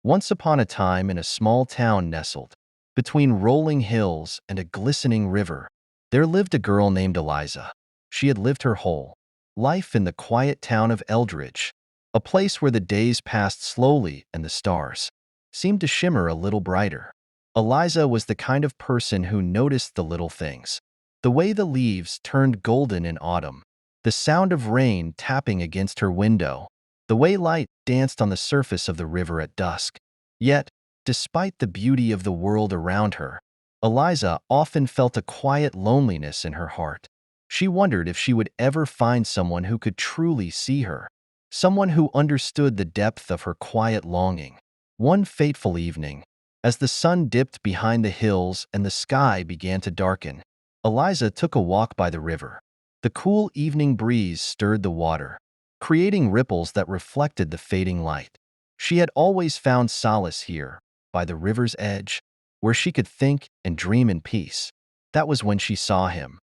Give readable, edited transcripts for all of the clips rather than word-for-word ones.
Once upon a time in a small town nestled between rolling hills and a glistening river, there lived a girl named Eliza. She had lived her whole life in the quiet town of Eldridge, a place where the days passed slowly and the stars seemed to shimmer a little brighter. Eliza was the kind of person who noticed the little things, the way the leaves turned golden in autumn, the sound of rain tapping against her window, the way light danced on the surface of the river at dusk. Yet, despite the beauty of the world around her, Eliza often felt a quiet loneliness in her heart. She wondered if she would ever find someone who could truly see her, someone who understood the depth of her quiet longing. One fateful evening, as the sun dipped behind the hills and the sky began to darken, Eliza took a walk by the river. The cool evening breeze stirred the water, creating ripples that reflected the fading light. She had always found solace here, by the river's edge, where she could think and dream in peace. That was when she saw him,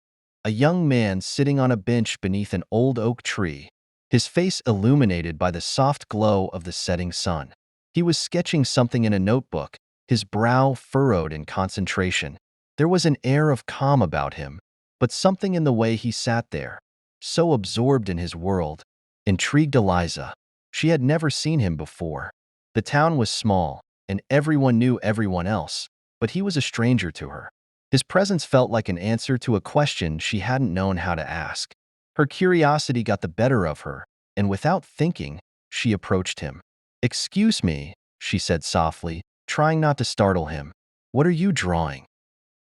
a young man sitting on a bench beneath an old oak tree, his face illuminated by the soft glow of the setting sun. He was sketching something in a notebook, his brow furrowed in concentration. There was an air of calm about him, but something in the way he sat there, so absorbed in his world, intrigued Eliza. She had never seen him before. The town was small, and everyone knew everyone else, but he was a stranger to her. His presence felt like an answer to a question she hadn't known how to ask. Her curiosity got the better of her, and without thinking, she approached him. "Excuse me," she said softly, trying not to startle him. "What are you drawing?"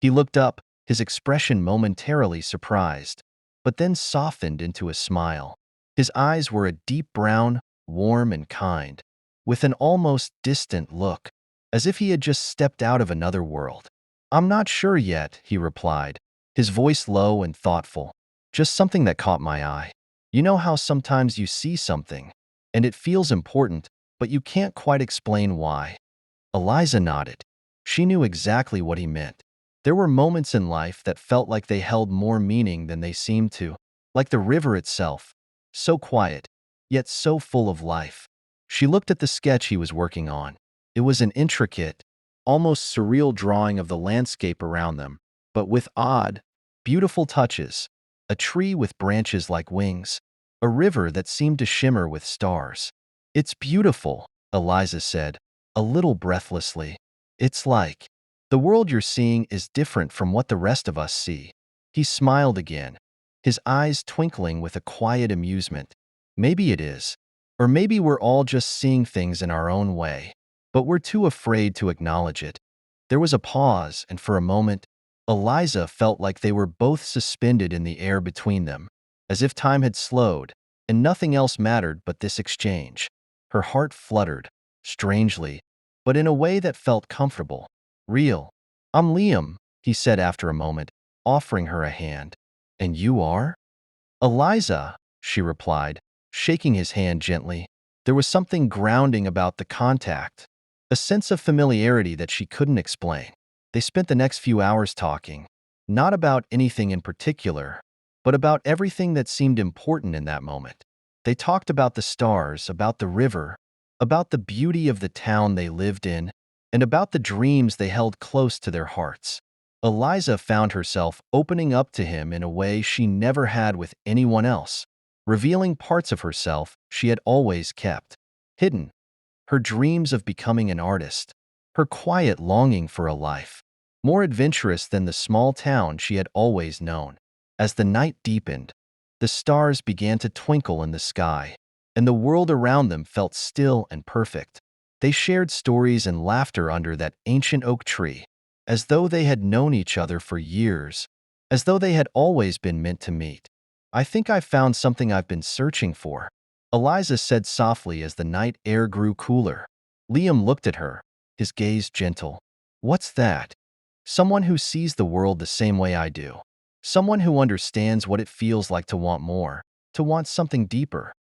He looked up, his expression momentarily surprised, but then softened into a smile. His eyes were a deep brown, warm and kind, with an almost distant look, as if he had just stepped out of another world. "I'm not sure yet," he replied, his voice low and thoughtful. "Just something that caught my eye. You know how sometimes you see something, and it feels important, but you can't quite explain why?" Eliza nodded. She knew exactly what he meant. There were moments in life that felt like they held more meaning than they seemed to, like the river itself, so quiet, yet so full of life. She looked at the sketch he was working on. It was an intricate, almost surreal drawing of the landscape around them, but with odd, beautiful touches. A tree with branches like wings, a river that seemed to shimmer with stars. "It's beautiful," Eliza said, a little breathlessly. "It's like the world you're seeing is different from what the rest of us see." He smiled again, his eyes twinkling with a quiet amusement. "Maybe it is. Or maybe we're all just seeing things in our own way, but we're too afraid to acknowledge it." There was a pause, and for a moment, Eliza felt like they were both suspended in the air between them, as if time had slowed, and nothing else mattered but this exchange. Her heart fluttered, strangely, but in a way that felt comfortable, real. "I'm Liam," he said after a moment, offering her a hand. "And you are?" "Eliza," she replied, shaking his hand gently. There was something grounding about the contact, a sense of familiarity that she couldn't explain. They spent the next few hours talking, not about anything in particular, but about everything that seemed important in that moment. They talked about the stars, about the river, about the beauty of the town they lived in, and about the dreams they held close to their hearts. Eliza found herself opening up to him in a way she never had with anyone else, revealing parts of herself she had always kept hidden. Her dreams of becoming an artist, her quiet longing for a life more adventurous than the small town she had always known. As the night deepened, the stars began to twinkle in the sky, and the world around them felt still and perfect. They shared stories and laughter under that ancient oak tree, as though they had known each other for years, as though they had always been meant to meet. "I think I've found something I've been searching for," Eliza said softly as the night air grew cooler. Liam looked at her, his gaze gentle. "What's that?" "Someone who sees the world the same way I do. Someone who understands what it feels like to want more, to want something deeper."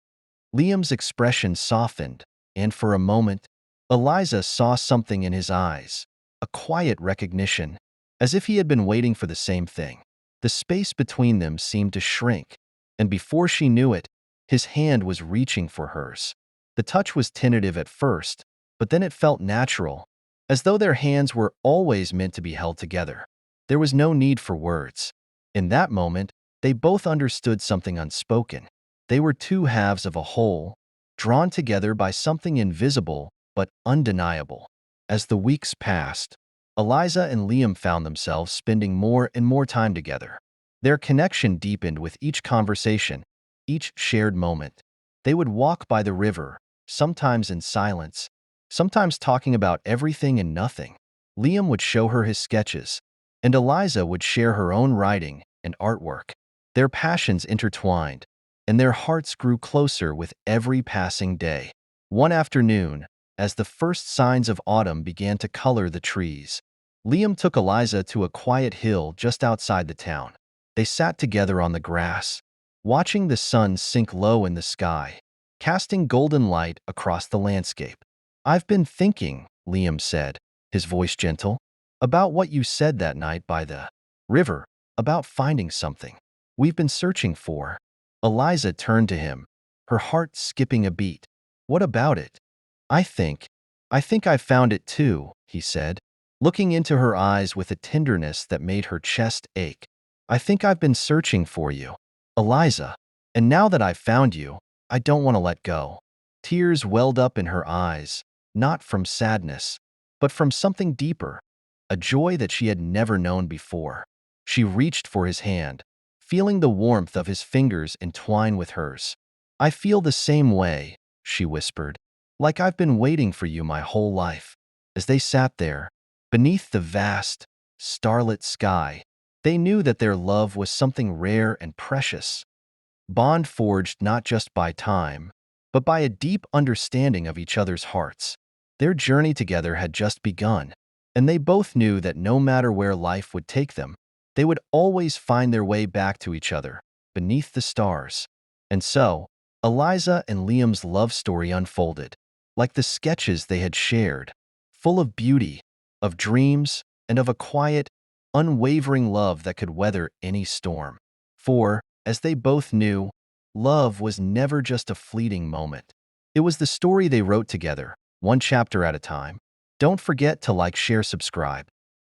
Liam's expression softened, and for a moment, Eliza saw something in his eyes, a quiet recognition, as if he had been waiting for the same thing. The space between them seemed to shrink, and before she knew it, his hand was reaching for hers. The touch was tentative at first, but then it felt natural, as though their hands were always meant to be held together. There was no need for words. In that moment, they both understood something unspoken. They were two halves of a whole, drawn together by something invisible but undeniable. As the weeks passed, Eliza and Liam found themselves spending more and more time together. Their connection deepened with each conversation, each shared moment. They would walk by the river, sometimes in silence, sometimes talking about everything and nothing. Liam would show her his sketches, and Eliza would share her own writing and artwork. Their passions intertwined, and their hearts grew closer with every passing day. One afternoon, as the first signs of autumn began to color the trees, Liam took Eliza to a quiet hill just outside the town. They sat together on the grass, watching the sun sink low in the sky, casting golden light across the landscape. "I've been thinking," Liam said, his voice gentle, "about what you said that night by the river, about finding something we've been searching for." Eliza turned to him, her heart skipping a beat. "What about it?" I think I found it too," he said, looking into her eyes with a tenderness that made her chest ache. "I think I've been searching for you, Eliza, and now that I've found you, I don't want to let go." Tears welled up in her eyes, not from sadness, but from something deeper, a joy that she had never known before. She reached for his hand, feeling the warmth of his fingers entwine with hers. "I feel the same way," she whispered, "like I've been waiting for you my whole life." As they sat there, beneath the vast, starlit sky, they knew that their love was something rare and precious, bond forged not just by time, but by a deep understanding of each other's hearts. Their journey together had just begun, and they both knew that no matter where life would take them, they would always find their way back to each other, beneath the stars. And so, Eliza and Liam's love story unfolded, like the sketches they had shared, full of beauty, of dreams, and of a quiet, unwavering love that could weather any storm. For, as they both knew, love was never just a fleeting moment. It was the story they wrote together, one chapter at a time. Don't forget to like, share, subscribe.